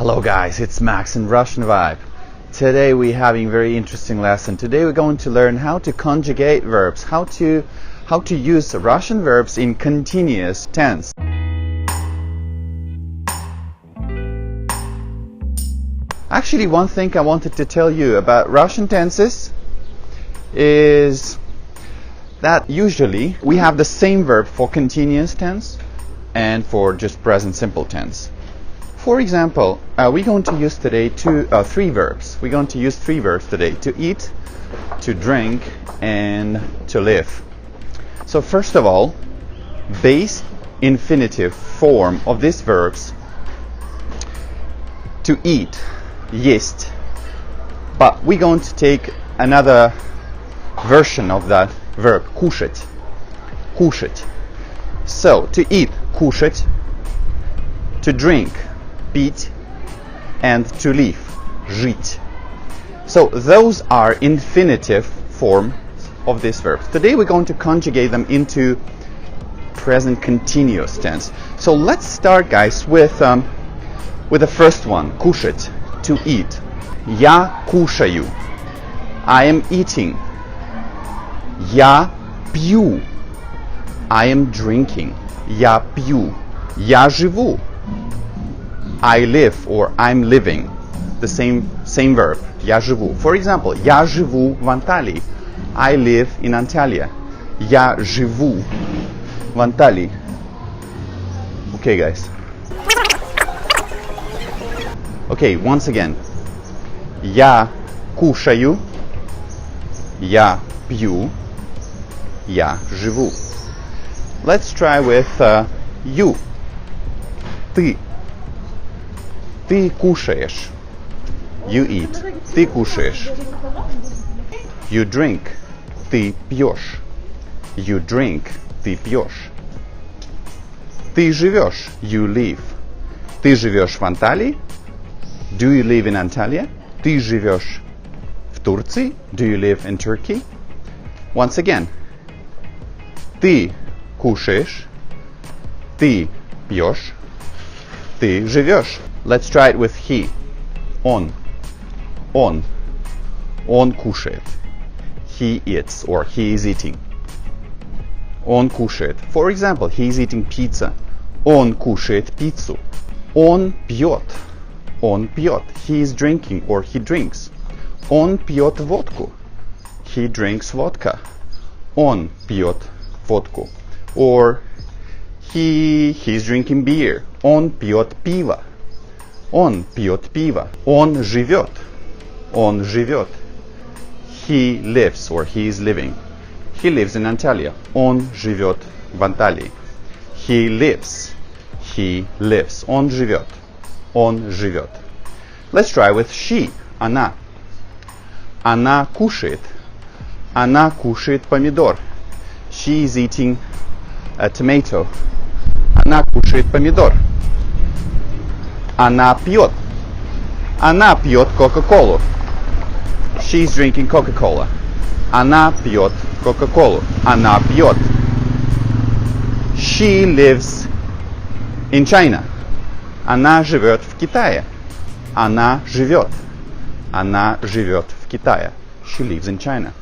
Hello guys, it's Max in Russian Vibe. Today we're having a very interesting lesson. Today we're going to learn how to conjugate verbs, how to use Russian verbs in continuous tense. Actually, one thing I wanted to tell you about Russian tenses is that usually we have the same verb for continuous tense and for just present simple tense. For example, we're going to use today three verbs. We're going to use three verbs today: to eat, to drink, and to live. So first of all, base infinitive form of these verbs: to eat, есть. But we're going to take another version of that verb, кушать, кушать. So to eat, кушать, to drink, пить, and to live, жить. So those are infinitive forms of these verbs. Today we're going to conjugate them into present continuous tense. So let's start, guys, with the first one, кушать, to eat. Я кушаю. I am eating. Я пью. I am drinking. Я пью. Я живу. I live or I'm living. The same verb. Я живу. For example, я живу в Анталии. I live in Antalya. Я живу в Анталии. Okay, guys. Okay, once again. Я кушаю. Я пью. Я живу. Let's try with you. Ты. Ты кушаешь. You eat. Ты кушаешь. You drink. Ты пьешь. You drink. Ты пьешь. Ты живешь. You live. Ты живешь в Анталии. Do you live in Antalya? Ты живешь в Турции. Do you live in Turkey? Once again. Ты кушаешь. Ты пьешь. Ты живешь. Let's try it with he. Он. Он. Он кушает. He eats or he is eating. Он кушает. For example, he is eating pizza. Он кушает пиццу. Он пьет. Он пьет. He is drinking or he drinks. Он пьет водку. He drinks vodka. Он пьет водку. Or he's drinking beer. Он пьет пиво. Он пьет пиво. Он живет. Он живет. He lives or he is living. He lives in Antalya. Он живет в Анталии. He lives. He lives. Он живет. Он живет. Let's try with she. Она. Она кушает. Она кушает помидор. She is eating a tomato. Она кушает помидор. Она пьет. Она пьет Кока-Колу. She's drinking Coca-Cola. Она пьет Кока-Колу. Она пьет. She lives in China. Она живет в Китае. Она живет. Она живет в Китае. She lives in China.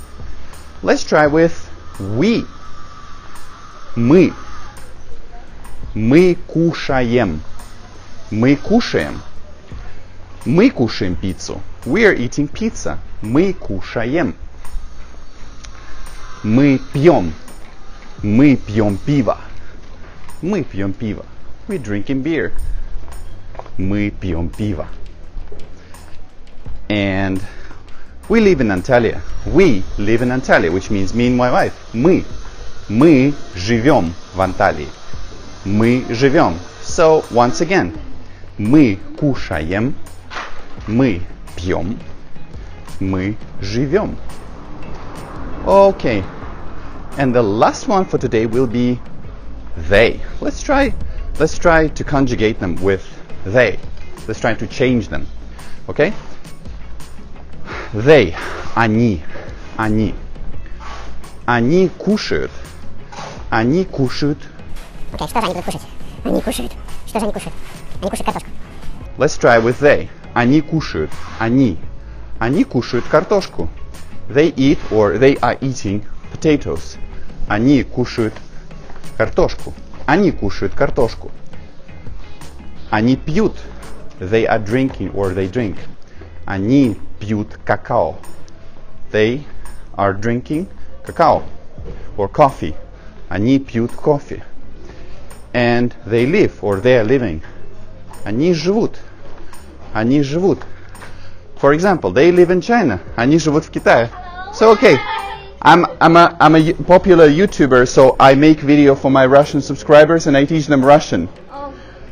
Let's try with we. Мы. Мы кушаем. Мы кушаем. Мы кушаем пиццу. We are eating pizza. Мы кушаем. Мы пьем. Мы пьем пиво. Мы пьем пиво. We're drinking beer. Мы пьем пиво. And we live in Antalya. We live in Antalya, which means me and my wife. Мы. Мы живем в Анталии. Мы живем. So, once again. Мы кушаем. Мы пьем. Мы живем. Okay. And the last one for today will be they. Let's try to conjugate them with they. Let's try to change them. Okay? They. Они. Они. Они кушают. Они кушают. Окей, что же они будут кушать? Они кушают. Что же они кушают? Они кушают картошку. Let's try with they. Они кушают. Они. Они кушают картошку. They eat or they are eating potatoes. Они кушают картошку. Они кушают картошку. Они пьют. They are drinking or they drink. Они пьют какао. They are drinking cacao or coffee. Они пьют кофе. And they live or they are living. Они живут. Они живут. For example, they live in China. Они живут в Китае. So okay, I'm a popular YouTuber, so I make video for my Russian subscribers and I teach them Russian.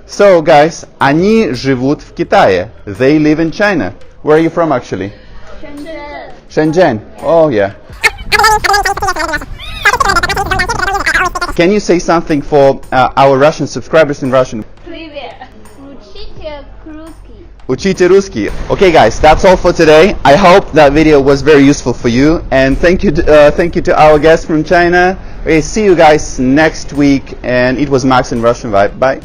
So guys, они живут в Китае. They live in China. Where are you from actually? Shenzhen. Shenzhen. Oh yeah. Can you say something for our Russian subscribers in Russian? Привет. Учите русский. Учите русский. Okay guys, that's all for today. I hope that video was very useful for you, and thank you to our guest from China. Okay, see you guys next week, and it was Max in Russian Vibe. Bye.